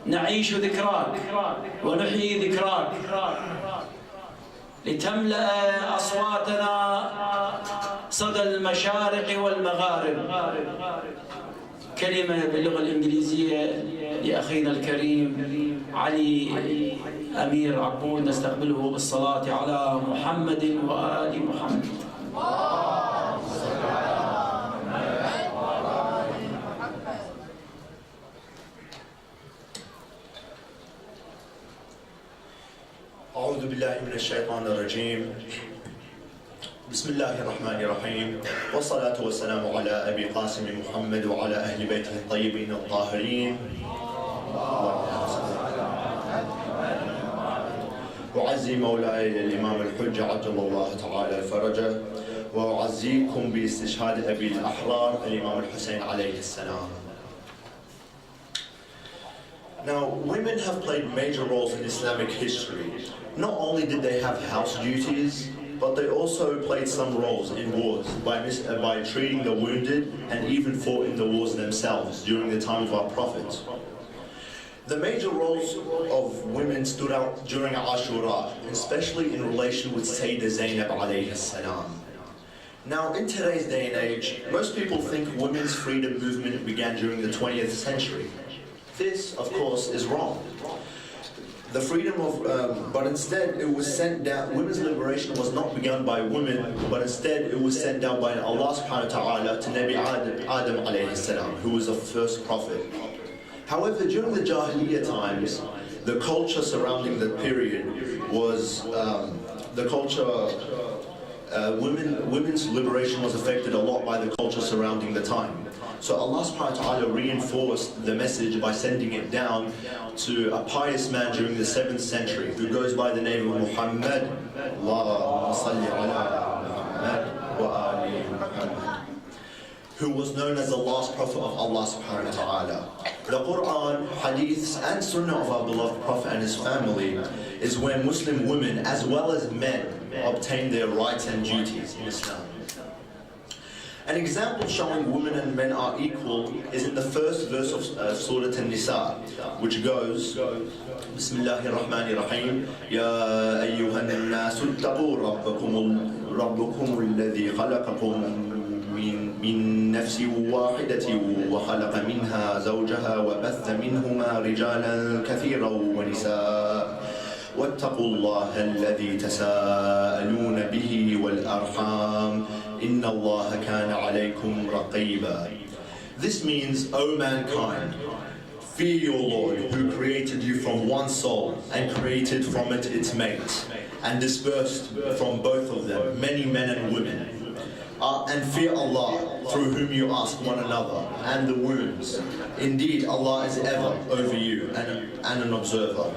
نعيش ذكراك ونحيي ذكراك لتملأ أصواتنا صدى المشارق والمغارب. كلمة باللغة الإنجليزية لأخينا الكريم علي أمير عقود، نستقبله بالصلاة على محمد وآل محمد. أعوذ بالله من الشيطان الرجيم. بسم الله الرحمن الرحيم، والصلاة والسلام على أبي قاسم محمد وعلى أهل بيته الطيبين الطاهرين. أعزي مولاي الإمام الحجة عجل الله تعالى فرجه، وأعزيكم باستشهاد أبي الأحرار الإمام الحسين عليه السلام. Now, women have played major roles in Islamic history. Not only did they have house duties, but they also played some roles in wars by treating the wounded and even fought in the wars themselves during the time of our Prophet. The major roles of women stood out during Ashura, especially in relation with Sayyidah Zainab alayhi salam. Now, in today's day and age, most people think women's freedom movement began during the 20th century. This, of course, is wrong. The freedom of, but instead it was sent down, women's liberation was not begun by women, but instead it was sent down by Allah subhanahu wa ta'ala to Nabi Adam alayhi salam, who was the first prophet. However, during the Jahiliyyah times, the culture surrounding the period was, women's liberation was affected a lot by the culture surrounding the time. So Allah subhanahu wa ta'ala reinforced the message by sending it down to a pious man during the 7th century who goes by the name of Muhammad, who was known as the last prophet of Allah subhanahu wa ta'ala. The Quran, Hadiths and Sunnah of our beloved Prophet and his family is where Muslim women as well as men obtain their rights and duties in Islam. An example showing women and men are equal is in the first verse of Surah An-Nisa, which goes, Bismillahir Rahmanir Rahim, Ya ayyuhan nasu ittaqu rabbakum alladhi khalaqakum من نفس واحدة وخلق منها زوجها وبث منهما رجالا كثيرا ونساء واتقوا الله الذي تساءلون به والأرحام إن الله كان عليكم رقيبا. This means, O mankind, fear your Lord who created you from one soul and created from it its mate and dispersed from both of them many men and women. And fear Allah through whom you ask one another and the wombs. Indeed, Allah is ever over you and an observer.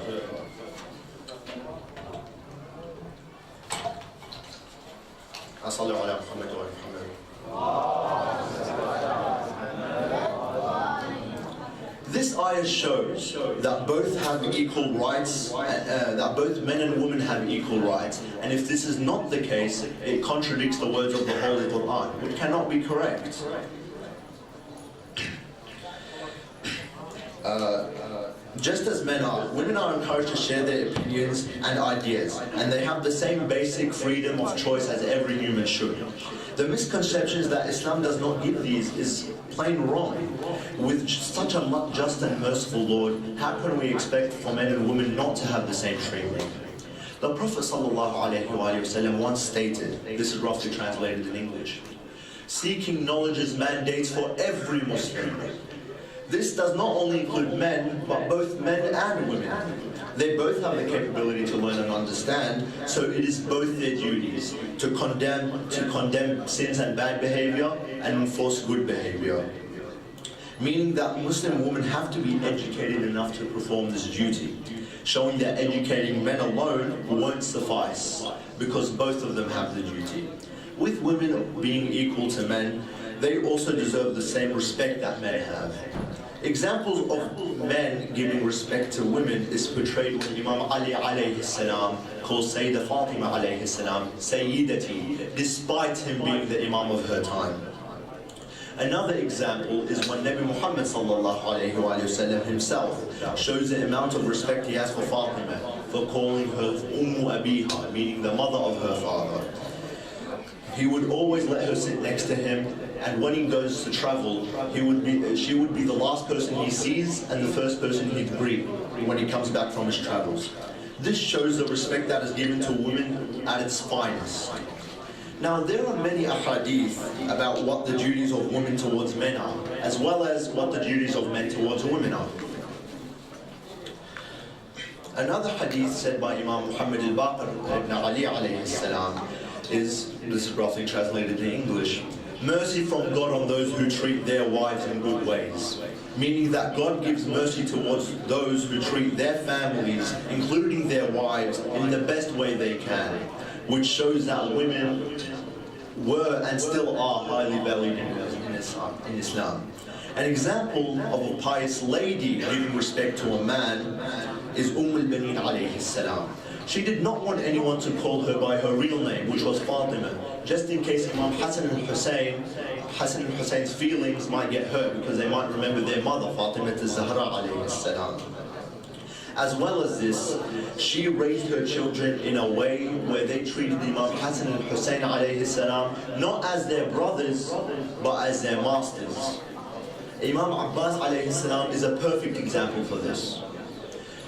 This ayah shows that both have equal rights, that both men and women have equal rights. And if this is not the case, it contradicts the words of the Holy Quran, which cannot be correct. Just as men are, women are encouraged to share their opinions and ideas, and they have the same basic freedom of choice as every human should. The misconceptions that Islam does not give these is plain wrong. With such a just and merciful Lord, how can we expect for men and women not to have the same treatment? The Prophet ﷺ once stated, this is roughly translated in English, seeking knowledge is mandates for every Muslim. This does not only include men, but both men and women. They both have the capability to learn and understand, so it is both their duties to condemn sins and bad behavior and enforce good behavior. Meaning that Muslim women have to be educated enough to perform this duty, showing that educating men alone won't suffice, because both of them have the duty. With women being equal to men, they also deserve the same respect that men have. Examples of men giving respect to women is portrayed when Imam Ali alayhi salam calls Sayyidah Fatima alayhi salam Sayyidati, despite him being the Imam of her time. Another example is when Nabi Muhammad sallallahu alayhi wa sallam himself shows the amount of respect he has for Fatima, for calling her Abiha, meaning the mother of her father. He would always let her sit next to him, and when he goes to travel, she would be the last person he sees and the first person he'd greet when he comes back from his travels. This shows the respect that is given to women at its finest. Now, there are many ahadith about what the duties of women towards men are, as well as what the duties of men towards women are. Another hadith said by Imam Muhammad al-Baqir ibn Ali alayhi salam is, this is roughly translated in English, mercy from God on those who treat their wives in good ways. Meaning that God gives mercy towards those who treat their families, including their wives, in the best way they can, which shows that women were and still are highly valued in Islam. An example of a pious lady giving respect to a man is al-Banin alayhi salam. She did not want anyone to call her by her real name, which was Fatima, just in case Imam Hassan and Hussein's feelings might get hurt because they might remember their mother, Fatima al-Zahra alayhi salam. As well as this, she raised her children in a way where they treated Imam Hassan and Hussein alayhi salam not as their brothers, but as their masters. Imam Abbas alayhi salam is a perfect example for this.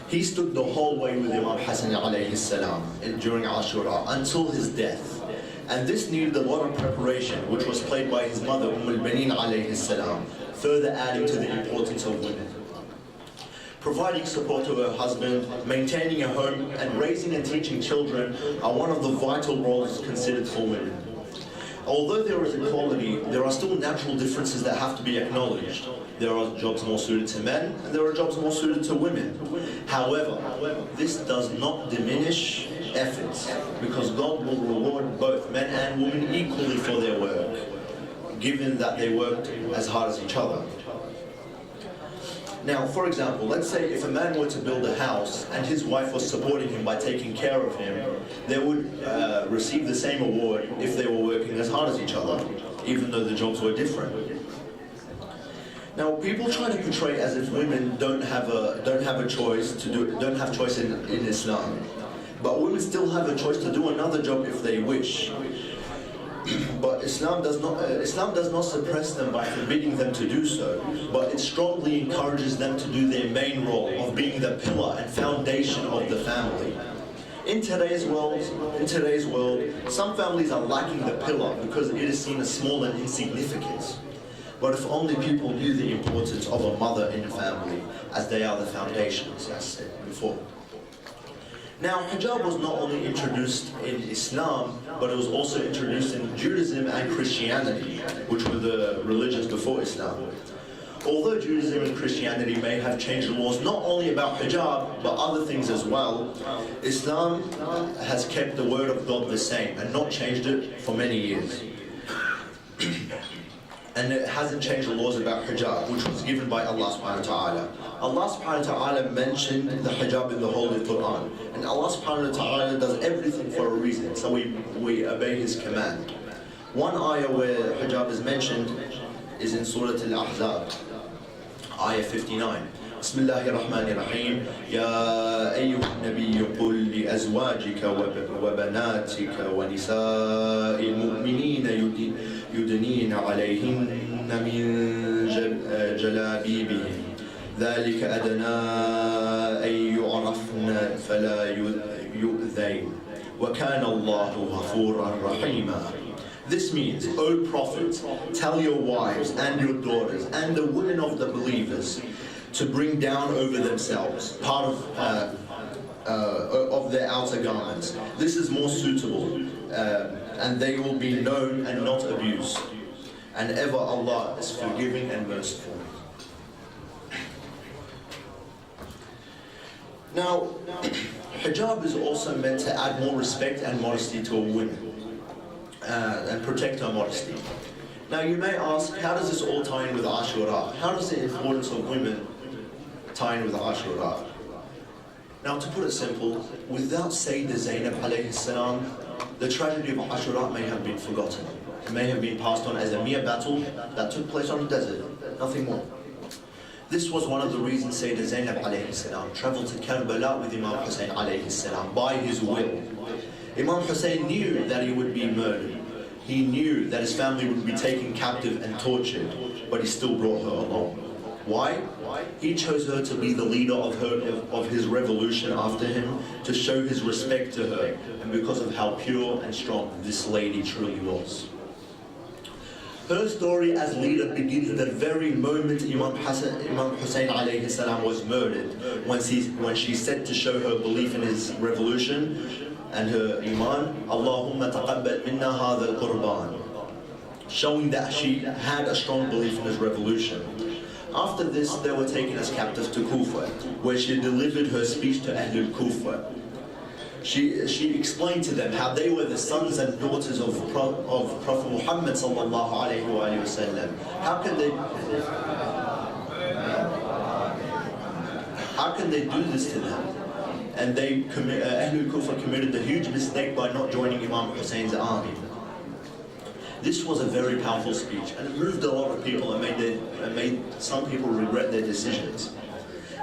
He stood the whole way with Imam Hassan alayhi salam during Ashura until his death. And this needed a lot of preparation, which was played by his mother, al-Banin alayhi salam, further adding to the importance of women. Providing support to her husband, maintaining a home, and raising and teaching children are one of the vital roles considered for women. Although there is equality, there are still natural differences that have to be acknowledged. There are jobs more suited to men, and there are jobs more suited to women. However, this does not diminish efforts, because God will reward both men and women equally for their work, given that they worked as hard as each other. Now, for example, let's say if a man were to build a house and his wife was supporting him by taking care of him, they would receive the same award if they were working as hard as each other, even though the jobs were different. Now, people try to portray as if women don't have a choice in Islam, but women still have a choice to do another job if they wish. But Islam does not suppress them by forbidding them to do so, but it strongly encourages them to do their main role of being the pillar and foundation of the family. In today's world, some families are lacking the pillar because it is seen as small and insignificant. But if only people knew the importance of a mother in a family, as they are the foundations, as said before. Now, hijab was not only introduced in Islam, but it was also introduced in Judaism and Christianity, which were the religions before Islam. Although Judaism and Christianity may have changed the laws not only about hijab, but other things as well, Islam has kept the word of God the same and not changed it for many years. And it hasn't changed the laws about hijab, which was given by Allah subhanahu wa ta'ala. Allah subhanahu wa ta'ala mentioned the hijab in the Holy Quran. And Allah subhanahu wa ta'ala does everything for a reason, so we obey His command. One ayah where hijab is mentioned is in Surah Al-Ahzab, ayah 59. بسم الله الرحمن الرحيم يا أيها النبي قل لأزواجك وبناتك ونساء المؤمنين يدنين عليهن من جلابيبهم ذلك أدنى أن يعرفن فلا يؤذين وكان الله غفورا رحيما. This means, O Prophet, tell your wives and your daughters and the women of the believers to bring down over themselves part of their outer garments. This is more suitable, and they will be known and not abused. And ever Allah is forgiving and merciful. Now, hijab is also meant to add more respect and modesty to a woman, and protect her modesty. Now you may ask, how does this all tie in with Ashura? How does the importance of women tie in with Ashura? Now, to put it simple, without Sayyidah Zainab alayhi salam, the tragedy of Ashura may have been forgotten. It may have been passed on as a mere battle that took place on the desert, nothing more. This was one of the reasons Sayyidah Zainab alayhi salam travelled to Karbala with Imam Hussein alayhi salam by his will. Imam Hussein knew that he would be murdered. He knew that his family would be taken captive and tortured, but he still brought her along. Why? He chose her to be the leader of his revolution after him, to show his respect to her, and because of how pure and strong this lady truly was. Her story as leader begins the very moment Imam Hussein alayhi salam was murdered, when she said to show her belief in his revolution and her iman, Allahumma taqabbal minna hadha al-qurban, showing that she had a strong belief in his revolution. After this, they were taken as captives to Kufa, where she delivered her speech to Ahlul Kufa. She explained to them how they were the sons and daughters of Prophet Muhammad sallallahu alaihi wasallam. How can they do this to them? And Ahlul Kufa committed the huge mistake by not joining Imam Hussein's army. This was a very powerful speech, and it moved a lot of people and made some people regret their decisions.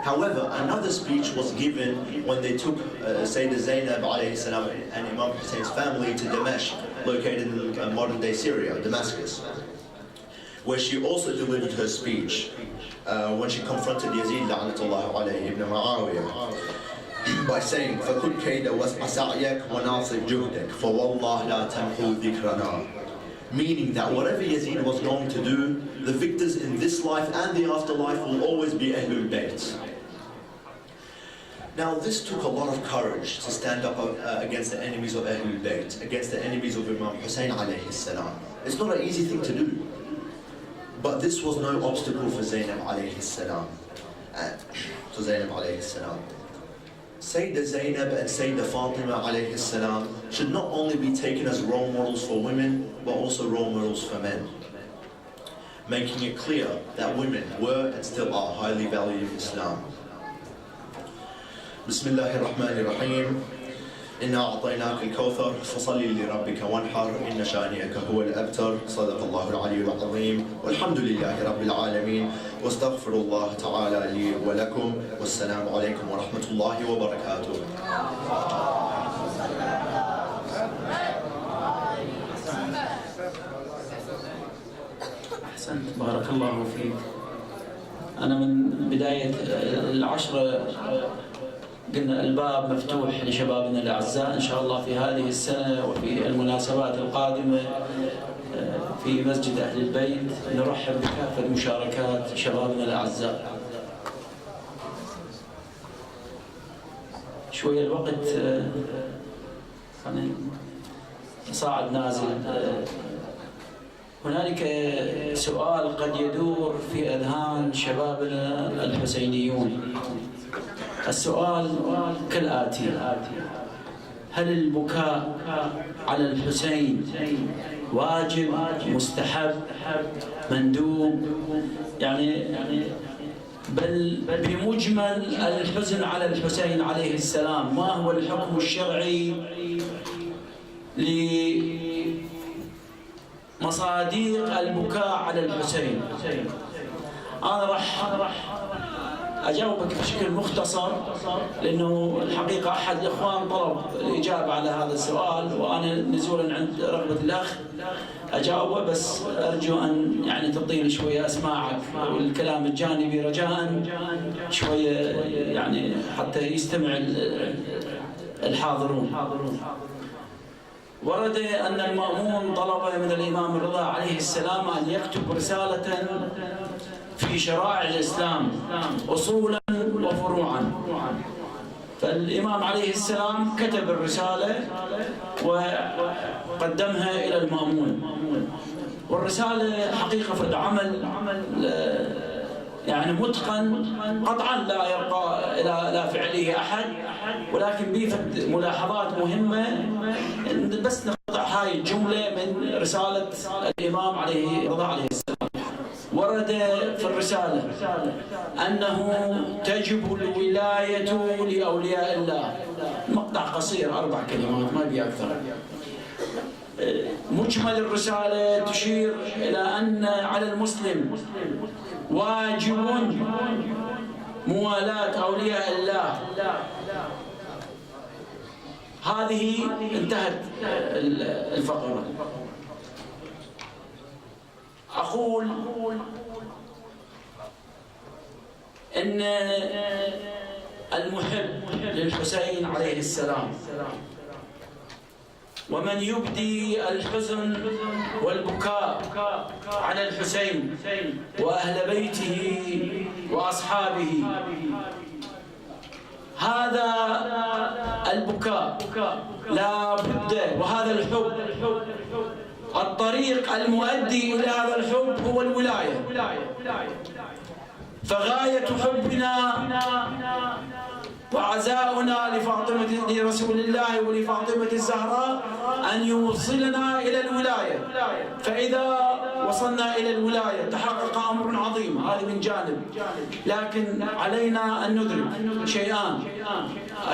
However, another speech was given when they took Sayyidah Zainab alayhi salam and Imam Hussein's family to Damascus, located in modern-day Syria, Damascus, where she also delivered her speech when she confronted Yazid la'natullah alayhi ibn Muawiyah by saying, فَكُلْ كَيْدَ وَسْعَيَكْ وَنَاصِبْ جُهْدَكْ فَوَاللَّهِ لَا تَمْحُوا ذِكْرَنَا. Meaning that whatever Yazid was going to do, the victors in this life and the afterlife will always be Ahlulbayt. Now this took a lot of courage to stand up against the enemies of Ahlulbayt, against the enemies of Imam Hussein alayhi salam. It's not an easy thing to do. But this was no obstacle for Zainab alayhi salam. Sayyidah Zainab and Sayyidah Fatima alayhi salam should not only be taken as role models for women, but also role models for men, making it clear that women were and still are highly valued in Islam. Bismillahir Rahmanir Rahim. إنا أعطيناك الكوثر فصل لربك وانحر إن شانئك هو الأبتر صدق الله العلي العظيم والحمد لله رب العالمين واستغفر الله تعالى لي ولكم والسلام عليكم ورحمة الله وبركاته. أحسنت، بارك الله فيك. أنا من بداية العشرة قلنا الباب مفتوح لشبابنا الأعزاء إن شاء الله في هذه السنة وفي المناسبات القادمة في مسجد أهل البيت نرحب بكافة مشاركات شبابنا الأعزاء. شوية الوقت صاعد نازل. هنالك سؤال قد يدور في أذهان شبابنا الحسينيون. السؤال كالآتي: هل البكاء على الحسين واجب، مستحب، مندوب؟ يعني بل بمجمل الحزن على الحسين عليه السلام، ما هو الحكم الشرعي لمصاديق البكاء على الحسين؟ أنا راح أجاوبك بشكل مختصر، لأنه الحقيقة أحد الإخوان طلب الإجابة على هذا السؤال، وأنا نزولا عند رغبة الأخ أجاوبه، بس أرجو أن يعني تعطيني شوية أسماعك والكلام الجانبي رجاء شوية، يعني حتى يستمع الحاضرون. ورد أن المأمون طلب من الإمام الرضا عليه السلام أن يكتب رسالة في شرائع الإسلام أصولا وفروعا، فالإمام عليه السلام كتب الرسالة وقدمها إلى المأمون. والرسالة حقيقة فرد عمل يعني متقن قطعا لا يرقى إلى فعله أحد، ولكن بيفت ملاحظات مهمة، بس نقطع هاي الجملة من رسالة الإمام عليه الرضا عليه السلام. ورد في الرسالة أنه تجب الولاية لأولياء الله. مقطع قصير 4 كلمات ما بي أكثر. مجمل الرسالة تشير إلى أن على المسلم واجب موالاة أولياء الله. هذه انتهت الفقرة. أقول إن المحب للحسين عليه السلام ومن يبدي الحزن والبكاء على الحسين وأهل بيته وأصحابه، هذا البكاء لا بد، وهذا الحب الطريق المؤدي إلى هذا الحب هو الولاية. فغاية حبنا وعزاؤنا لرسول الله ولفاطمة الزهراء أن يوصلنا إلى الولاية. فإذا وصلنا إلى الولاية تحقق أمر عظيم، هذا من جانب. لكن علينا أن ندرك شيئان.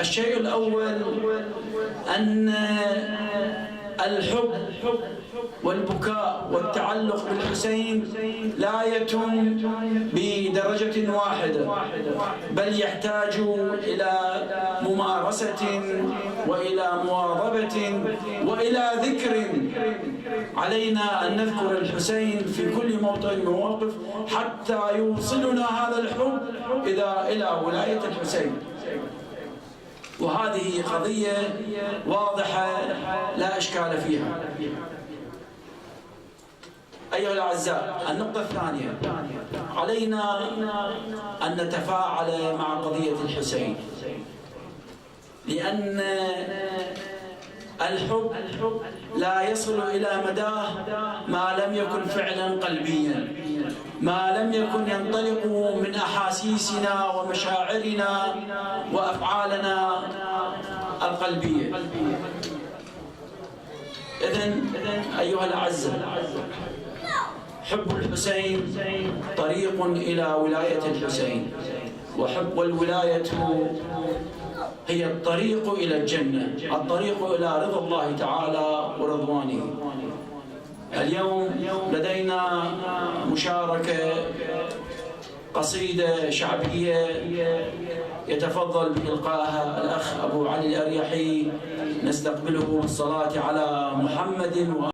الشيء الأول أن الحب والبكاء والتعلق بالحسين لا يتم بدرجة واحدة، بل يحتاج إلى ممارسة وإلى مواظبة وإلى ذكر. علينا أن نذكر الحسين في كل موطن مواقف حتى يوصلنا هذا الحب إلى ولاية الحسين. وهذه قضية واضحة لا إشكال فيها. أيها الأعزاء، النقطة الثانية، علينا أن نتفاعل مع قضية الحسين، لأن الحب لا يصل إلى مداه ما لم يكن فعلا قلبيا، ما لم يكن ينطلق من أحاسيسنا ومشاعرنا وأفعالنا القلبية. إذن أيها الأعزاء، حب الحسين طريق إلى ولاية الحسين، والولاية هي الطريق إلى الجنة، الطريق إلى رضا الله تعالى ورضوانه. اليوم لدينا مشاركة قصيدة شعبية يتفضل بإلقائها الأخ أبو علي الأريحي، نستقبله بالصلاة على محمد